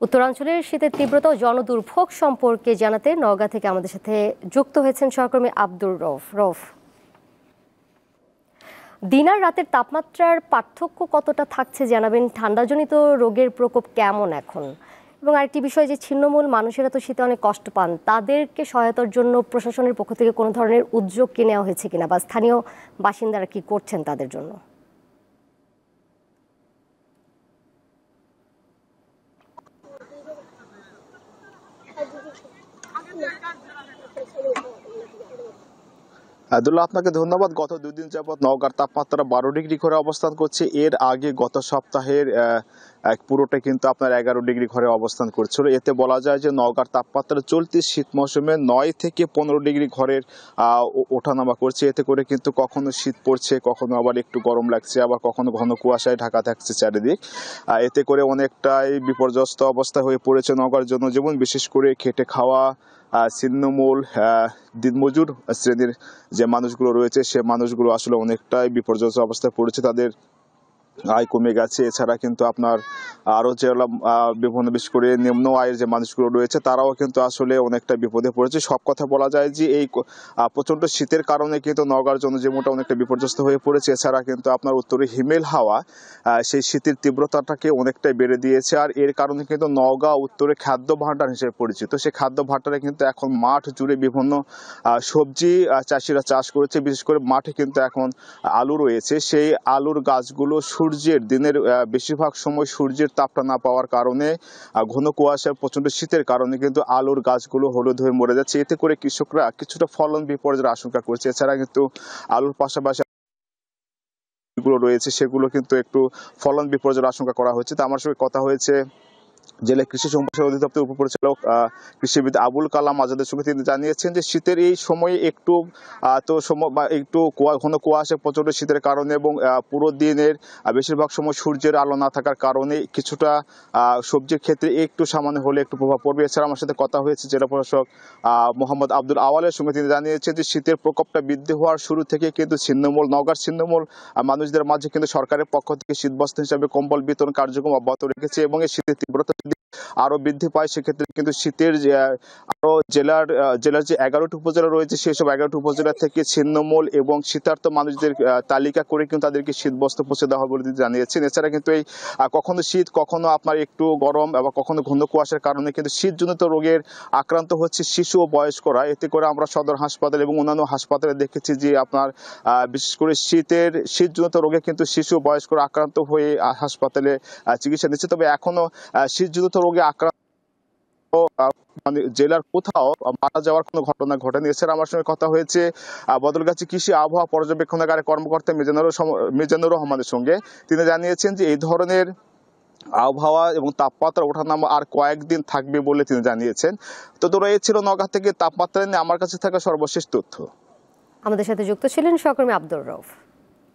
উত্তরাঞ্চলের শীতের তীব্রতা ও জনদুর্ভোগ সম্পর্কে জানাতে নওগাঁ থেকে আমাদের সাথে যুক্ত হয়েছেন সহকর্মী আব্দুর রউফ। দিন আর রাতের তাপমাত্রার পার্থক্য কতটা থাকছে জানাবেন। ঠান্ডাজনিত রোগের প্রকোপ কেমন এখন, এবং আরেকটি বিষয় যে ছিন্নমূল মানুষেরা তো শীতে অনেক কষ্ট পান, তাদেরকে সহায়তার জন্য প্রশাসনের পক্ষ থেকে কোনো ধরনের উদ্যোগ কি নেওয়া হয়েছে কিনা, বা স্থানীয় বাসিন্দারা কি করছেন তাদের জন্য? আব্দুল্লাহ, আপনাকে ধন্যবাদ। গত 2 দিন যাবৎ নওগাঁর তাপমাত্রা 12 ডিগ্রি ঘরে অবস্থান করছে। এর আগে গত সপ্তাহের পুরোটা কিন্তু আপনার 11 ডিগ্রি ঘরে অবস্থান করছিল। এতে বলা যায় যে নওগাঁর তাপমাত্রা চলতি শীত মৌসুমে 9 থেকে 15 ডিগ্রি ঘরের ওঠানামা করছে। এতে করে কিন্তু কখনো শীত পড়ছে, কখনো আবার একটু গরম লাগছে, আবার কখনো ঘন কুয়াশায় ঢাকা থাকছে চারিদিক। এতে করে অনেকটাই বিপর্যস্ত অবস্থা হয়ে পড়েছে নওগাঁর জন্য, যেমন বিশেষ করে খেটে খাওয়া ছিন্নমূল দিনমজুর শ্রেণীর যে মানুষগুলো রয়েছে, সে মানুষগুলো আসলে অনেকটাই বিপর্যস্ত অবস্থায় পড়েছে। তাদের আয় কমে গেছে। এছাড়া কিন্তু আপনার আরো যে বিভিন্ন বিশেষ করে নিম্ন আয়ের যে মানুষগুলো রয়েছে, তারাও কিন্তু আসলে অনেকটা বিপদে পড়েছে। সব কথা বলা যায় যে এই প্রচন্ড শীতের কারণে কিন্তু নওগাঁর জনজীবনটা অনেকটা বিপর্যস্ত হয়ে পড়েছে। এছাড়া কিন্তু আপনার উত্তরে হিমেল হাওয়া সেই শীতের তীব্রতাটাকে অনেকটাই বেড়ে দিয়েছে। আর এর কারণে কিন্তু নওগাঁ উত্তরে খাদ্য ভাণ্ডার হিসেবে পরিচিত। সেই খাদ্য ভাণ্ডারে কিন্তু এখন মাঠ জুড়ে বিভিন্ন সবজি চাষিরা চাষ করেছে। বিশেষ করে মাঠে কিন্তু এখন আলু রয়েছে। সেই আলুর গাছগুলো সূর্যের দিনের বেশিরভাগ সময় সূর্যের তাপটা না পাওয়ার কারণে, ঘন কুয়াশা প্রচন্ড শীতের কারণে কিন্তু আলুর গাছগুলো হলুদ হয়ে মরে যাচ্ছে। এতে করে কৃষকরা কিছুটা ফলন বিপর্যয়ের আশঙ্কা করছে। এছাড়া কিন্তু আলুর পাশাপাশি গুলো রয়েছে, সেগুলো কিন্তু একটু ফলন বিপর্যয়ের আশঙ্কা করা হচ্ছে। তো আমার সঙ্গে কথা হয়েছে জেলা কৃষি সম্প্রসারণ অধিদপ্তরের উপপরিচালক কৃষিবিদ আবুল কালাম আজাদের সঙ্গে। তিনি জানিয়েছেন যে শীতের এই সময়ে একটু ঘন কুয়াশা প্রচন্ড শীতের কারণে এবং পুরো দিনের বেশিরভাগ সময় সূর্যের আলো না থাকার কারণে কিছুটা সবজির ক্ষেত্রে একটু সামান্য হলে একটু প্রভাব পড়বে। এছাড়া আমার সাথে কথা হয়েছে জেলা প্রশাসক মোহাম্মদ আব্দুল আওয়ালের সঙ্গে। তিনি জানিয়েছেন যে শীতের প্রকোপটা বৃদ্ধি হওয়ার শুরু থেকে কিন্তু নওগাঁর ছিন্নমূল মানুষদের মাঝে কিন্তু সরকারের পক্ষ থেকে শীতবস্ত্র হিসাবে কম্বল বিতরণ কার্যক্রম অব্যাহত রেখেছে। এবং এই শীতের তীব্রতা আরো বৃদ্ধি পায়, সেক্ষেত্রে কিন্তু শীতের আরো জেলার যে 11টি উপজেলা রয়েছে, সেই সব 11টি উপজেলা থেকে ছিন্নমূল এবং শীতার্ত মানুষদের তালিকা করে কিন্তু তাদেরকে শীতবস্ত্র পৌঁছে দেওয়া হবে বলে তিনি জানিয়েছেন। এছাড়া কিন্তু এই কখনো শীত, কখনো আপনার একটু গরম এবং কখনো ঘন কুয়াশার কারণে কিন্তু শীতজনিত রোগের আক্রান্ত হচ্ছে শিশু ও বয়স্করা। এতে করে আমরা সদর হাসপাতাল এবং অন্যান্য হাসপাতালে দেখেছি যে আপনার বিশেষ করে শীতজনিত রোগে কিন্তু শিশু বয়স্করা আক্রান্ত হয়ে হাসপাতালে চিকিৎসা নিচ্ছে। তবে এখনো শীতজনিত রোগে আক্রান্ত মানে জেলার কোথাও মারা যাওয়ার কোনো ঘটনা ঘটেনি। এছাড়া আমার সঙ্গে কথা হয়েছে বদলগাছি কৃষি আবহাওয়া পর্যবেক্ষণাগারের কর্মকর্তা মিজানুর রহমানের সঙ্গে। তিনি জানিয়েছেন যে এই ধরনের আবহাওয়া এবং তাপমাত্রা ওঠানামা আর কয়েকদিন থাকবে বলে তিনি জানিয়েছেন। তো এই ছিল নওগাঁ থেকে তাপমাত্রা নিয়ে আমার কাছে থাকা সর্বশেষ তথ্য। আমাদের সাথে যুক্ত ছিলেন সহকর্মী আব্দুর রউফ।